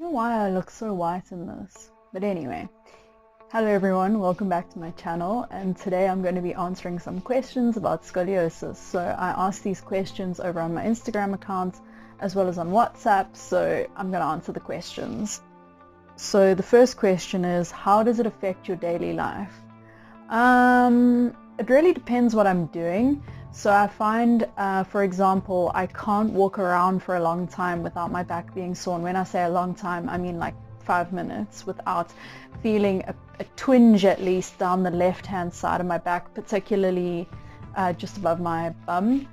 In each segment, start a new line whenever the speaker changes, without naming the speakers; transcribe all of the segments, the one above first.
Know why I look so white in this. But anyway, hello everyone, welcome back to my channel, and today I'm going to be answering some questions about scoliosis. So I asked these questions over on my Instagram account as well as on WhatsApp, so I'm going to answer the questions. So the first question is, how does it affect your daily life? It really depends what I'm doing. So I find, for example, I can't walk around for a long time without my back being sore. And when I say a long time, I mean like 5 minutes without feeling a twinge at least down the left-hand side of my back, particularly just above my bum.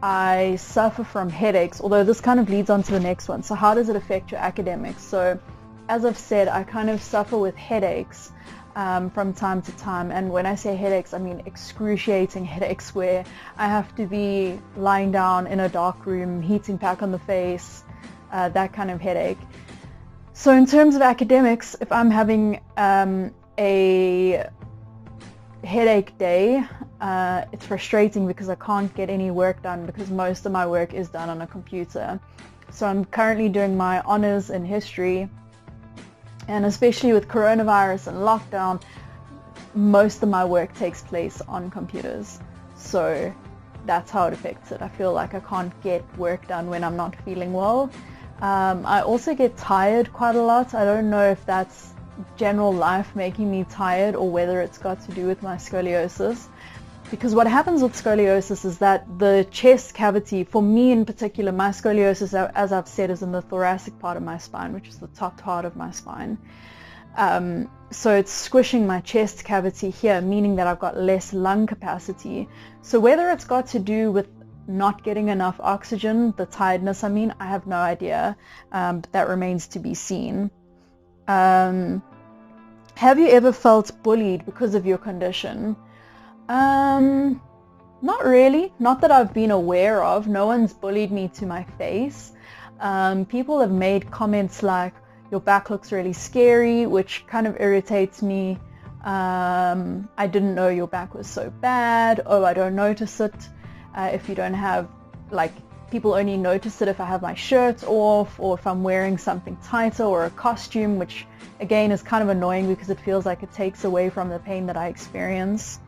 I suffer from headaches, although this kind of leads on to the next one. So how does it affect your academics? So as I've said, I kind of suffer with headaches from time to time, and when I say headaches, I mean excruciating headaches where I have to be lying down in a dark room, heating pack on the face, that kind of headache. So in terms of academics, if I'm having a headache day, it's frustrating because I can't get any work done because most of my work is done on a computer. So I'm currently doing my honors in history, and especially with coronavirus and lockdown, most of my work takes place on computers. So that's how it affects it. I feel like I can't get work done when I'm not feeling well. I also get tired quite a lot. I don't know if that's general life making me tired or whether it's got to do with my scoliosis. Because what happens with scoliosis is that the chest cavity, for me in particular, my scoliosis, as I've said, is in the thoracic part of my spine, which is the top part of my spine. So it's squishing my chest cavity here, meaning that I've got less lung capacity. So whether it's got to do with not getting enough oxygen, the tiredness, I have no idea. But that remains to be seen. Have you ever felt bullied because of your condition? Not really. Not that I've been aware of. No one's bullied me to my face. People have made comments like, your back looks really scary, which kind of irritates me. I didn't know your back was so bad. Oh, I don't notice it. If you don't have, like, people only notice it if I have my shirt off or if I'm wearing something tighter or a costume, which again is kind of annoying because it feels like it takes away from the pain that I experience.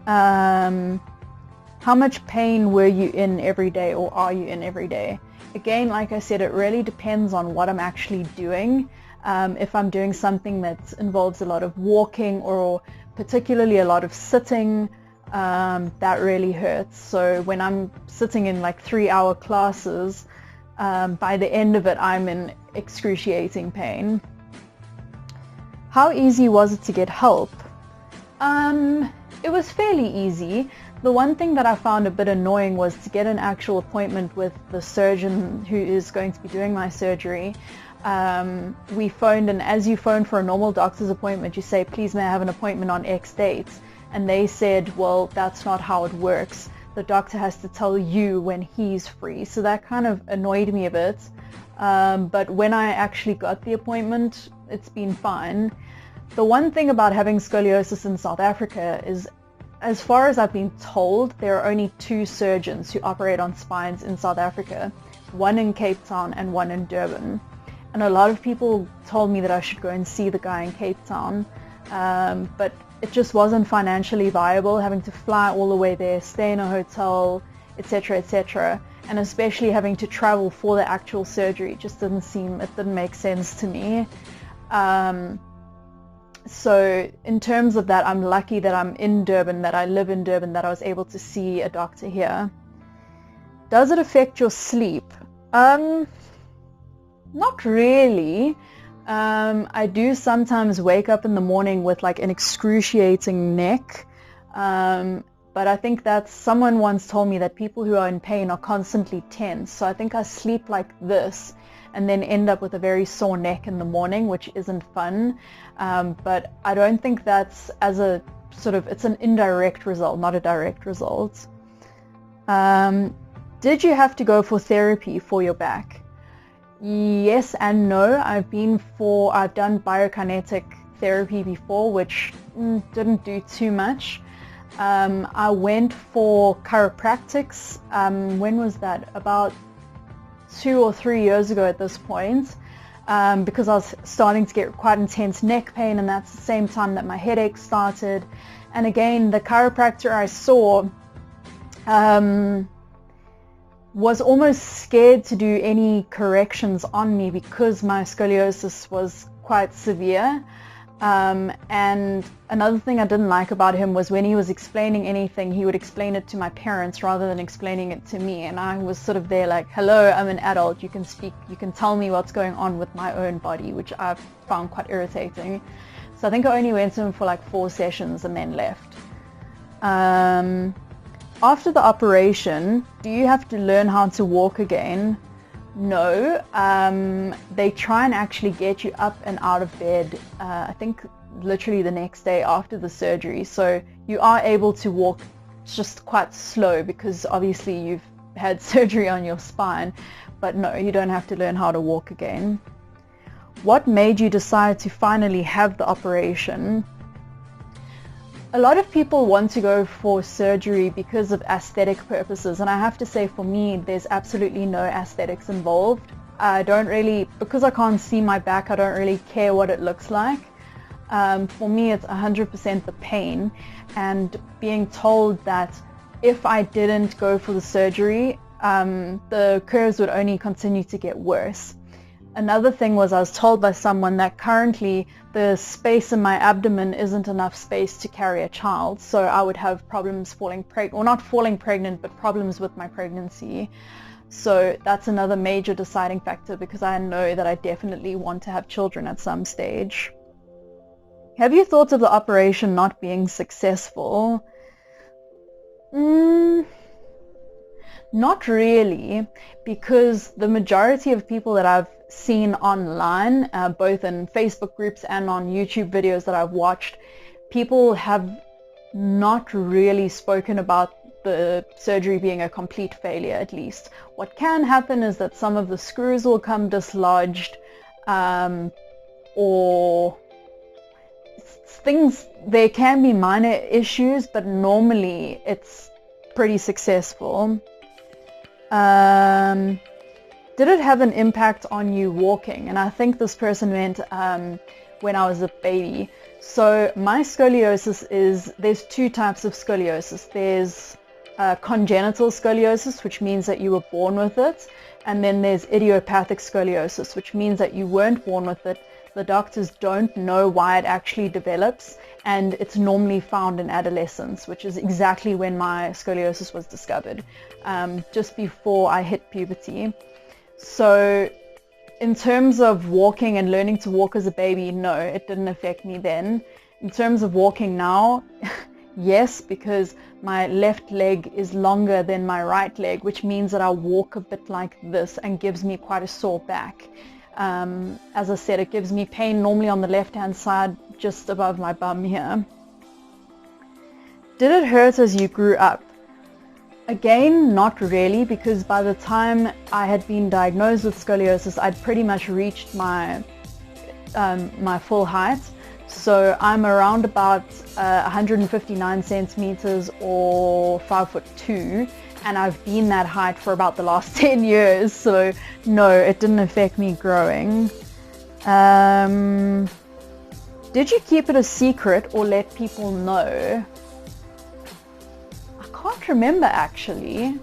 How much pain were you in every day, or are you in every day? Again, like I said, it really depends on what I'm actually doing. If I'm doing something that involves a lot of walking or particularly a lot of sitting, that really hurts. So when I'm sitting in like 3-hour classes, by the end of it, I'm in excruciating pain. How easy was it to get help? It was fairly easy. The one thing that I found a bit annoying was to get an actual appointment with the surgeon who is going to be doing my surgery. We phoned, and as you phone for a normal doctor's appointment, you say, please may I have an appointment on X date? And they said, well, that's not how it works. The doctor has to tell you when he's free. So that kind of annoyed me a bit. But when I actually got the appointment, it's been fine. The one thing about having scoliosis in South Africa is, as far as I've been told, there are only 2 surgeons who operate on spines in South Africa, one in Cape Town and one in Durban. And a lot of people told me that I should go and see the guy in Cape Town, but it just wasn't financially viable, having to fly all the way there, stay in a hotel, etc., etc. And especially having to travel for the actual surgery, it didn't make sense to me. So in terms of that, I'm lucky that I'm in Durban, that I live in Durban, that I was able to see a doctor here. Does it affect your sleep? Not really. I do sometimes wake up in the morning with like an excruciating neck. But I think that someone once told me that people who are in pain are constantly tense. So I think I sleep like this and then end up with a very sore neck in the morning, which isn't fun. But I don't think that's it's an indirect result, not a direct result. Did you have to go for therapy for your back? Yes and no. I've done biokinetic therapy before, which didn't do too much. I went for chiropractics. When was that? About 2 or 3 years ago at this point, because I was starting to get quite intense neck pain, and that's the same time that my headache started. And again, the chiropractor I saw was almost scared to do any corrections on me because my scoliosis was quite severe. And another thing I didn't like about him was when he was explaining anything, he would explain it to my parents rather than explaining it to me. And I was sort of there like, hello, I'm an adult, you can speak, you can tell me what's going on with my own body, which I found quite irritating. So I think I only went to him for like 4 sessions and then left. After the operation, do you have to learn how to walk again? No. They try and actually get you up and out of bed, I think literally the next day after the surgery. So you are able to walk just quite slow because obviously you've had surgery on your spine. But no, you don't have to learn how to walk again. What made you decide to finally have the operation? A lot of people want to go for surgery because of aesthetic purposes, and I have to say, for me, there's absolutely no aesthetics involved. I don't really, because I can't see my back, I don't really care what it looks like. For me, it's 100% the pain, and being told that if I didn't go for the surgery, the curves would only continue to get worse. Another thing was I was told by someone that currently the space in my abdomen isn't enough space to carry a child, so I would have problems falling pregnant, or not falling pregnant, but problems with my pregnancy. So that's another major deciding factor, because I know that I definitely want to have children at some stage. Have you thought of the operation not being successful? Not really, because the majority of people that I've seen online, both in Facebook groups and on YouTube videos that I've watched, people have not really spoken about the surgery being a complete failure, at least. What can happen is that some of the screws will come dislodged, or things, there can be minor issues, but normally it's pretty successful. Did it have an impact on you walking? And I think this person meant when I was a baby. So my scoliosis is, there's 2 types of scoliosis. There's congenital scoliosis, which means that you were born with it. And then there's idiopathic scoliosis, which means that you weren't born with it. The doctors don't know why it actually develops, and it's normally found in adolescence, which is exactly when my scoliosis was discovered, just before I hit puberty. So in terms of walking and learning to walk as a baby, no, it didn't affect me then. In terms of walking now, yes, because my left leg is longer than my right leg, which means that I walk a bit like this and gives me quite a sore back. As I said, it gives me pain normally on the left hand side, just above my bum here. Did it hurt as you grew up? Again, not really, because by the time I had been diagnosed with scoliosis, I'd pretty much reached my my full height. So I'm around about 159 centimeters or 5'2", and I've been that height for about the last 10 years. So no, it didn't affect me growing. Did you keep it a secret or let people know? I can't remember actually.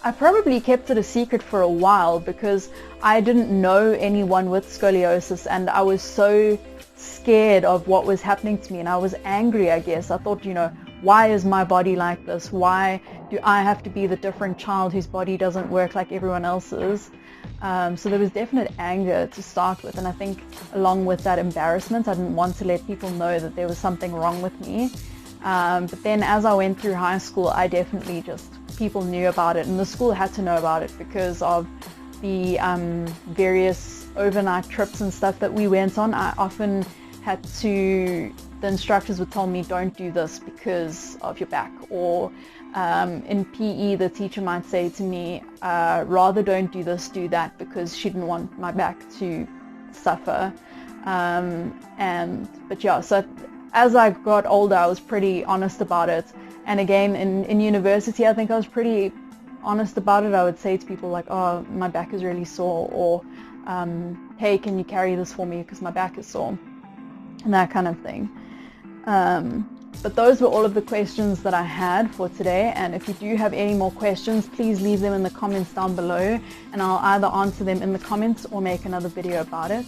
I probably kept it a secret for a while because I didn't know anyone with scoliosis, and I was so scared of what was happening to me, and I was angry, I guess. I thought, you know, why is my body like this? Why do I have to be the different child whose body doesn't work like everyone else's? So there was definite anger to start with, and I think along with that embarrassment, I didn't want to let people know that there was something wrong with me. But then as I went through high school, I definitely just, people knew about it, and the school had to know about it because of the various overnight trips and stuff that we went on. I often had to, the instructors would tell me, don't do this because of your back, or in PE the teacher might say to me, rather don't do this, do that, because she didn't want my back to suffer. But yeah, so as I got older, I was pretty honest about it. And again, in university, I think I was pretty honest about it, I would say to people like, oh, my back is really sore, or hey, can you carry this for me because my back is sore, and that kind of thing. But those were all of the questions that I had for today, and if you do have any more questions, please leave them in the comments down below, and I'll either answer them in the comments or make another video about it.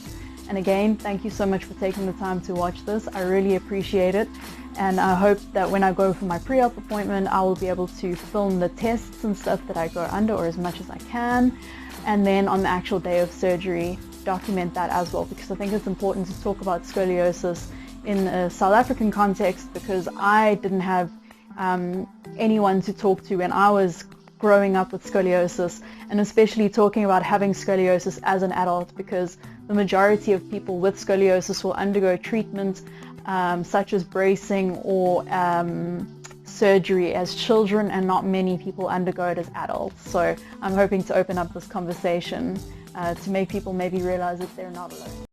And again, thank you so much for taking the time to watch this. I really appreciate it, and I hope that when I go for my pre-op appointment, I will be able to film the tests and stuff that I go under, or as much as I can, and then on the actual day of surgery, document that as well, because I think it's important to talk about scoliosis in a South African context, because I didn't have anyone to talk to when I was growing up with scoliosis, and especially talking about having scoliosis as an adult, because the majority of people with scoliosis will undergo treatment such as bracing or surgery as children, and not many people undergo it as adults. So I'm hoping to open up this conversation to make people maybe realize that they're not alone.